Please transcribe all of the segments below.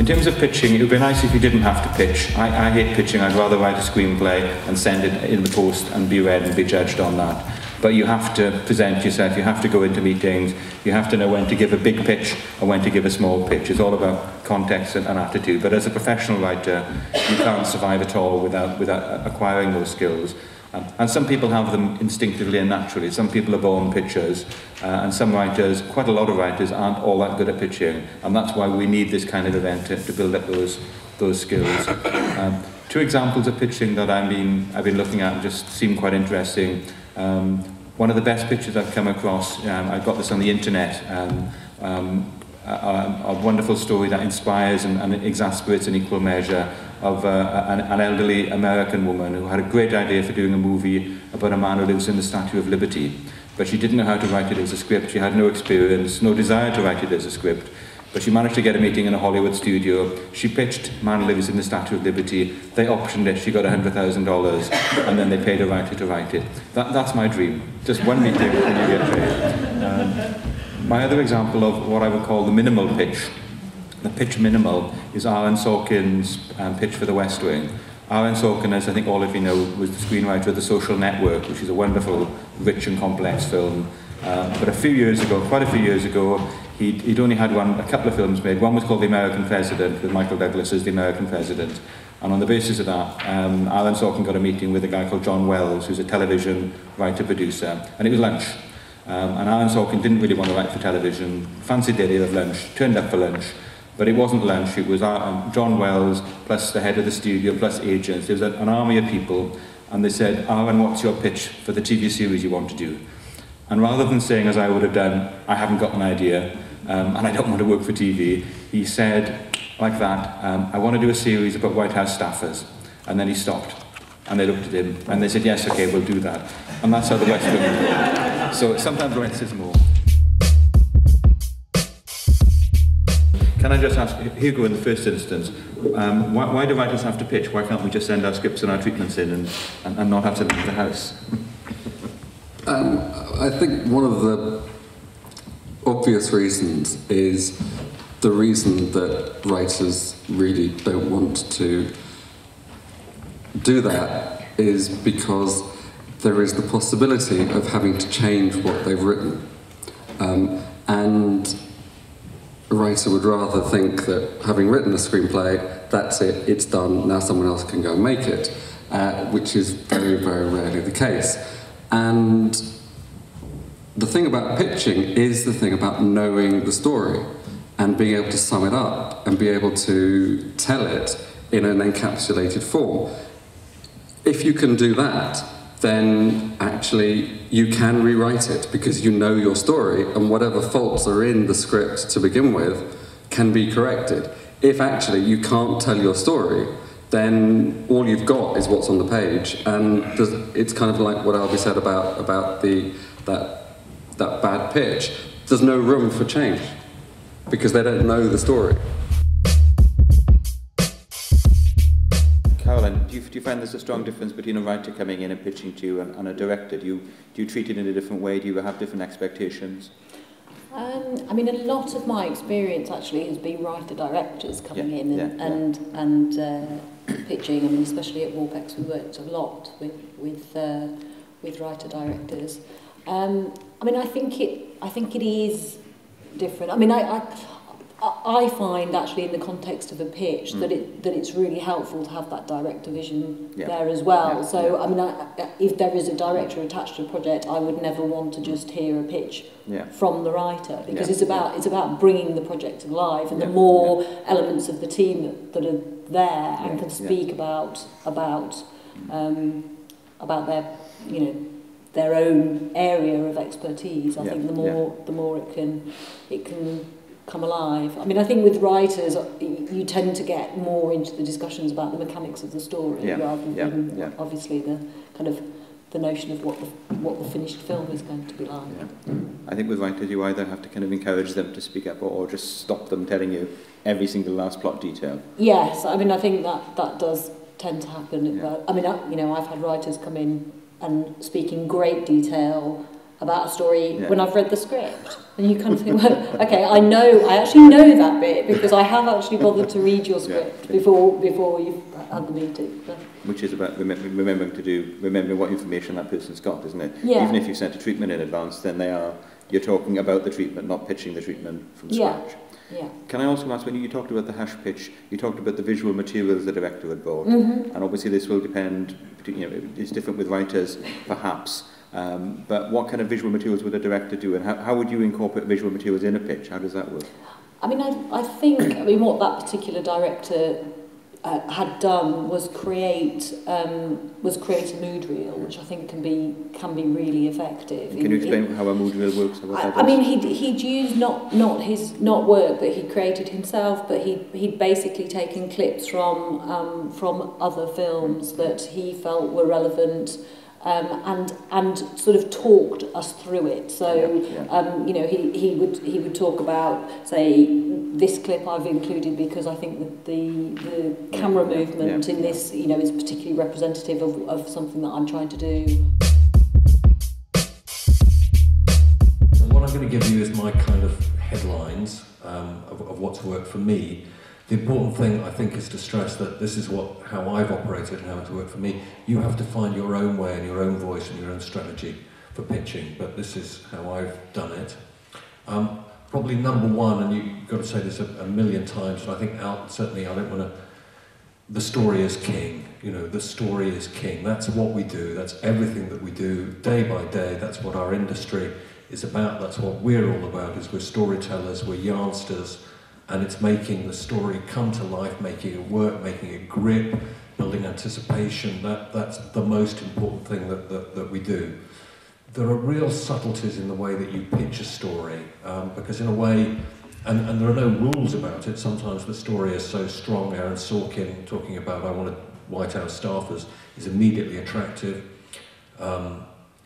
In terms of pitching, it would be nice if you didn't have to pitch. I hate pitching. I'd rather write a screenplay and send it in the post and be read and be judged on that. But you have to present yourself, you have to go into meetings, you have to know when to give a big pitch and when to give a small pitch. It's all about context and attitude. But as a professional writer, you can't survive at all without acquiring those skills. And some people have them instinctively and naturally. Some people are born pitchers, and some writers, quite a lot of writers, aren't all that good at pitching. And that's why we need this kind of event to build up those skills. Two examples of pitching that I've been looking at and just seem quite interesting. One of the best pitches I've come across, I got this on the internet, a wonderful story that inspires and exasperates in equal measure of an elderly American woman who had a great idea for doing a movie about a man who lives in the Statue of Liberty. But she didn't know how to write it as a script. She had no experience, no desire to write it as a script. But she managed to get a meeting in a Hollywood studio. She pitched Man Lives in the Statue of Liberty. They optioned it. She got $100,000, and then they paid a writer to write it. That's my dream. Just one meeting and you get paid. My other example of what I would call the minimal pitch, the pitch minimal, is Aaron Sorkin's pitch for The West Wing. Aaron Sorkin, as I think all of you know, was the screenwriter of The Social Network, which is a wonderful, rich and complex film. But quite a few years ago, he'd only had a couple of films made. One was called The American President, with Michael Douglas as the American President. And on the basis of that, Aaron Sorkin got a meeting with a guy called John Wells, who's a television writer-producer, and it was lunch. And Aaron Sorkin didn't really want to write for television, fancied the idea of lunch, turned up for lunch, but it wasn't lunch, it was John Wells, plus the head of the studio, plus agents. There was an army of people, and they said, Aaron, what's your pitch for the TV series you want to do? And rather than saying, as I would have done, I haven't got an idea, and I don't want to work for TV, he said, like that, I want to do a series about White House staffers. And then he stopped, and they looked at him, and they said, yes, okay, we'll do that. And that's how the West Wing works. So sometimes less is more. Can I just ask, Hugo, in the first instance, why do writers have to pitch? Why can't we just send our scripts and our treatments in and not have to leave the house? I think one of the obvious reasons is the reason that writers really don't want to do that is because there is the possibility of having to change what they've written. And a writer would rather think that having written a screenplay, that's it, it's done, now someone else can go and make it, which is very, very rarely the case. And the thing about pitching is the thing about knowing the story and being able to sum it up and be able to tell it in an encapsulated form. If you can do that, then actually you can rewrite it because you know your story and whatever faults are in the script to begin with can be corrected. If actually you can't tell your story, then all you've got is what's on the page, and it's kind of like what Albie said about that bad pitch. There's no room for change because they don't know the story. Caroline, do you find there's a strong difference between a writer coming in and pitching to you and a director? Do you treat it in a different way? Do you have different expectations? I mean, a lot of my experience actually has been writer-directors coming in and pitching. I mean, especially at Warpex, we worked a lot with writer-directors. I mean, I think it is different. I mean, I find actually in the context of a pitch that it's really helpful to have that director vision there as well. So I mean, if there is a director attached to a project, I would never want to just hear a pitch from the writer because it's about bringing the project to life, and the more elements of the team that are there and can speak about their their own area of expertise. I think the more it can come alive. I mean, I think with writers, you tend to get more into the discussions about the mechanics of the story rather than obviously the kind of the notion of what the finished film is going to be like. I think with writers, you either have to kind of encourage them to speak up or just stop them telling you every single last plot detail. Yes, I mean, I think that does tend to happen. I mean, I've had writers come in and speak in great detail about a story when I've read the script. And you kind of think, well, okay, I actually know that bit because I have actually bothered to read your script before you've had the meeting. But. Which is about remembering what information that person's got, isn't it? Yeah. Even if you sent a treatment in advance, then you're talking about the treatment, not pitching the treatment from scratch. Yeah. Can I also ask, when you talked about the hash pitch, you talked about the visual materials the director had brought, and obviously this will depend, it's different with writers, perhaps, but what kind of visual materials would a director do, and how would you incorporate visual materials in a pitch? How does that work? I mean, I think what that particular director had done was create a mood reel, which I think can be really effective. Can you explain how a mood reel works? I mean, he'd used not work that he'd created himself, but he'd basically taken clips from other films that he felt were relevant. And sort of talked us through it. So, he would talk about, say, this clip I've included because I think that the camera movement in this, is particularly representative of something that I'm trying to do. What I'm going to give you is my kind of headlines of what's worked for me. The important thing, I think, is to stress that this is how I've operated and how it's worked for me. You have to find your own way and your own voice and your own strategy for pitching, but this is how I've done it. Probably number one, and you've got to say this a million times, but I think certainly I don't want to... The story is king. The story is king. That's what we do. That's everything that we do day by day. That's what our industry is about. That's what we're all about, is we're storytellers, we're yarnsters, and it's making the story come to life, making it work, making it grip, building anticipation. That's the most important thing that we do. There are real subtleties in the way that you pitch a story, because in a way, and there are no rules about it, sometimes the story is so strong. Aaron Sorkin talking about I want a White House staffers is immediately attractive.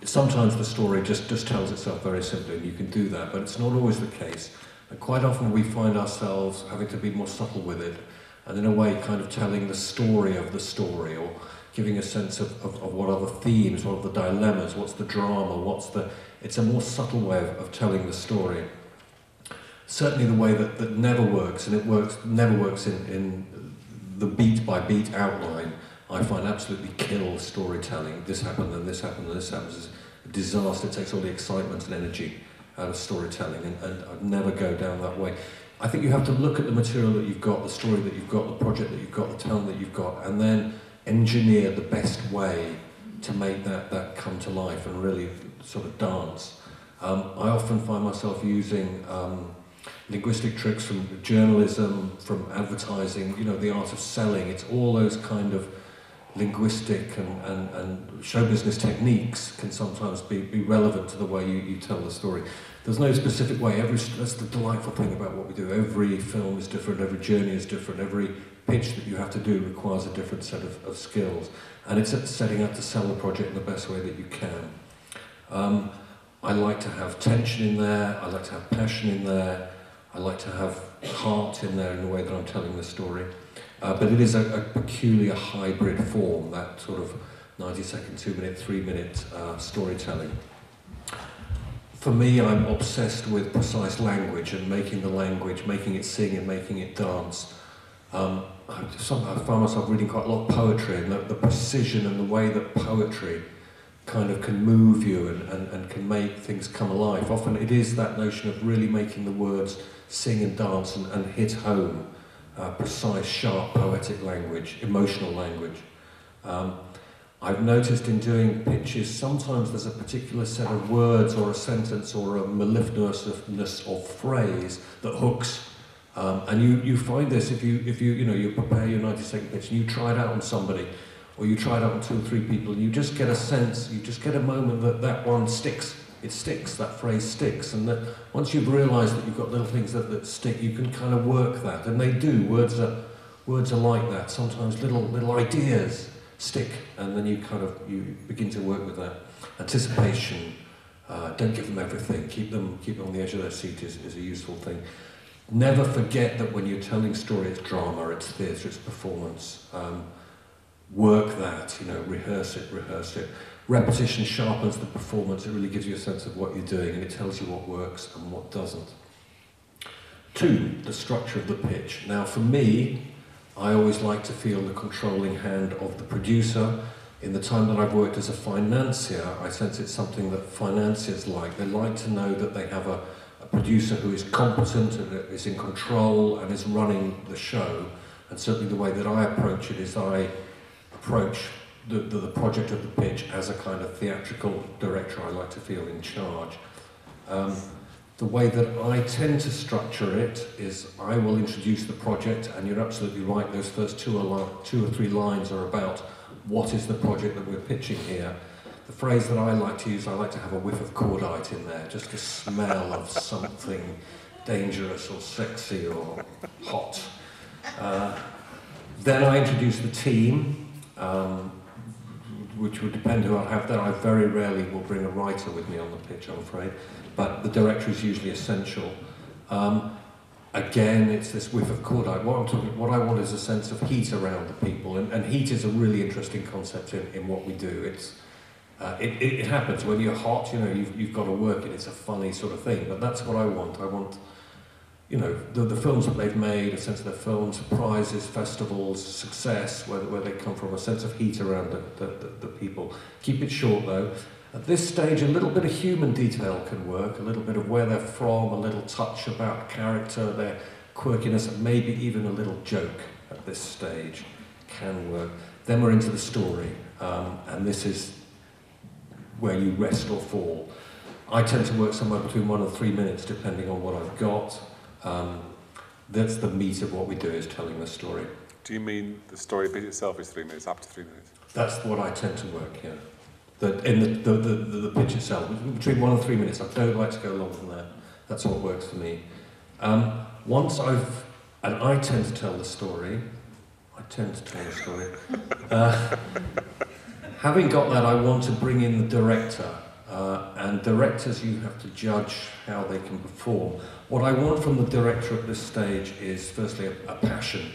Sometimes the story just tells itself very simply, and you can do that, but it's not always the case. And quite often we find ourselves having to be more subtle with it, and in a way kind of telling the story of the story, or giving a sense of what are the themes, what are the dilemmas, what's the drama, it's a more subtle way of telling the story. Certainly the way that never works, and never works in the beat by beat outline, I find absolutely kills storytelling. This happened, then this happened, then this happens. It's a disaster. It takes all the excitement and energy out of storytelling, and I'd never go down that way. I think you have to look at the material that you've got, the story that you've got, the project that you've got, the talent that you've got, and then engineer the best way to make that come to life and really sort of dance. I often find myself using linguistic tricks from journalism, from advertising, the art of selling. It's all those kind of linguistic and show business techniques can sometimes be relevant to the way you tell the story. There's no specific way. That's the delightful thing about what we do. Every film is different, every journey is different, every pitch that you have to do requires a different set of skills. And it's setting out to sell the project in the best way that you can. I like to have tension in there, I like to have passion in there, I like to have heart in there in the way that I'm telling the story. But it is a peculiar hybrid form, that sort of 90-second, 2-minute, 3-minute storytelling. For me, I'm obsessed with precise language and making the language, making it sing and making it dance. I find myself reading quite a lot of poetry, and the precision and the way that poetry kind of can move you and can make things come alive. Often it is that notion of really making the words sing and dance and hit home. Precise, sharp, poetic language, emotional language. I've noticed in doing pitches, sometimes there's a particular set of words or a sentence or a mellifluousness of phrase that hooks. And you find this if you prepare your 90-second pitch and you try it out on somebody, or you try it out on 2 or 3 people, and you just get a sense, you just get a moment that one sticks. It sticks, that phrase sticks, and that once you've realised that you've got little things that stick, you can kind of work that, and they do. Words are like that. Sometimes little ideas stick, and then you begin to work with that. Anticipation, don't give them everything. Keep them on the edge of their seat is a useful thing. Never forget that when you're telling story, it's drama, it's theatre, it's performance. work that, rehearse it. Repetition sharpens the performance, it really gives you a sense of what you're doing, and it tells you what works and what doesn't. 2, the structure of the pitch. Now for me, I always like to feel the controlling hand of the producer. In the time that I've worked as a financier, I sense it's something that financiers like. They like to know that they have a producer who is competent and is in control and is running the show. And certainly the way that I approach it is I approach the project of the pitch as a kind of theatrical director. I like to feel in charge. The way that I tend to structure it is I will introduce the project, and you're absolutely right, those first 2 or 3 lines are about what is the project that we're pitching here. The phrase that I like to use, I like to have a whiff of cordite in there, just the smell of something dangerous or sexy or hot. Then I introduce the team, which would depend who I have there. I very rarely will bring a writer with me on the pitch, I'm afraid, but the director is usually essential. Again, it's this whiff of cordite. What I want is a sense of heat around the people, and heat is a really interesting concept in what we do. It happens when you're hot, you've got to work it. It's a funny sort of thing, but that's what I want. I want, the films that they've made, a sense of their films, prizes, festivals, success, where they come from, a sense of heat around the people. Keep it short though. At this stage, a little bit of human detail can work, a little bit of where they're from, a little touch about character, their quirkiness, and maybe even a little joke at this stage can work. Then we're into the story, and this is where you rest or fall. I tend to work somewhere between 1 and 3 minutes, depending on what I've got. That's the meat of what we do, is telling the story. Do you mean the story bit itself is 3 minutes, up to 3 minutes? That's what I tend to work, yeah. In the pitch itself, between 1 and 3 minutes. I don't like to go longer than that. That's what works for me. And I tend to tell the story. Having got that, I want to bring in the director. And directors, you have to judge how they can perform. What I want from the director at this stage is, firstly, a passion,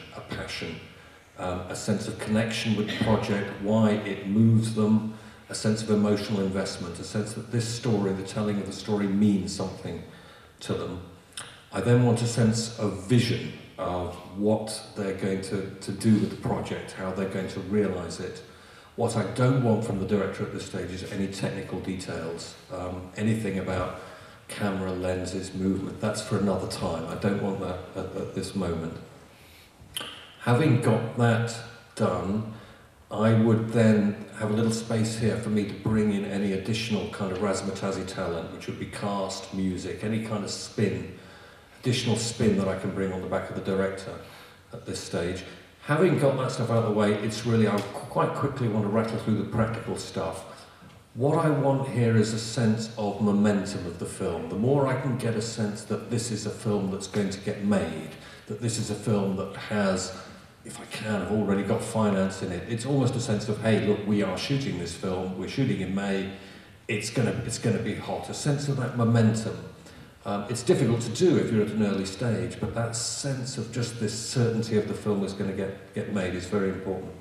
a sense of connection with the project, why it moves them, a sense of emotional investment, a sense that this story, the telling of the story, means something to them. I then want a sense of vision of what they're going to do with the project, how they're going to realise it. What I don't want from the director at this stage is any technical details, anything about camera, lenses, movement. That's for another time. I don't want that at this moment. Having got that done, I would then have a little space here for me to bring in any additional kind of razzmatazzy talent, which would be cast, music, any kind of spin, additional spin that I can bring on the back of the director at this stage. Having got that stuff out of the way, it's really, I quite quickly want to rattle through the practical stuff. What I want here is a sense of momentum of the film. The more I can get a sense that this is a film that's going to get made, that this is a film that has, if I can, I've already got finance in it. It's almost a sense of, hey, look, we are shooting this film, we're shooting in May, it's gonna be hot. A sense of that momentum. It's difficult to do if you're at an early stage, but that sense of just this certainty of the film is going to get made is very important.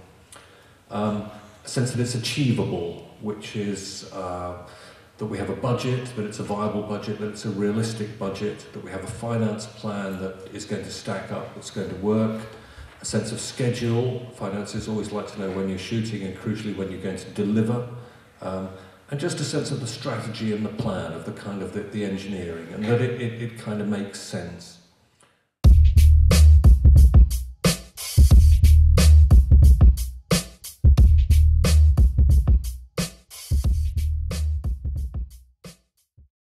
A sense that it's achievable, which is that we have a budget, that it's a viable budget, that it's a realistic budget, that we have a finance plan that is going to stack up, that's going to work. A sense of schedule. Financiers always like to know when you're shooting and crucially when you're going to deliver. And just a sense of the strategy and the plan, of the kind of the engineering, and that it kind of makes sense.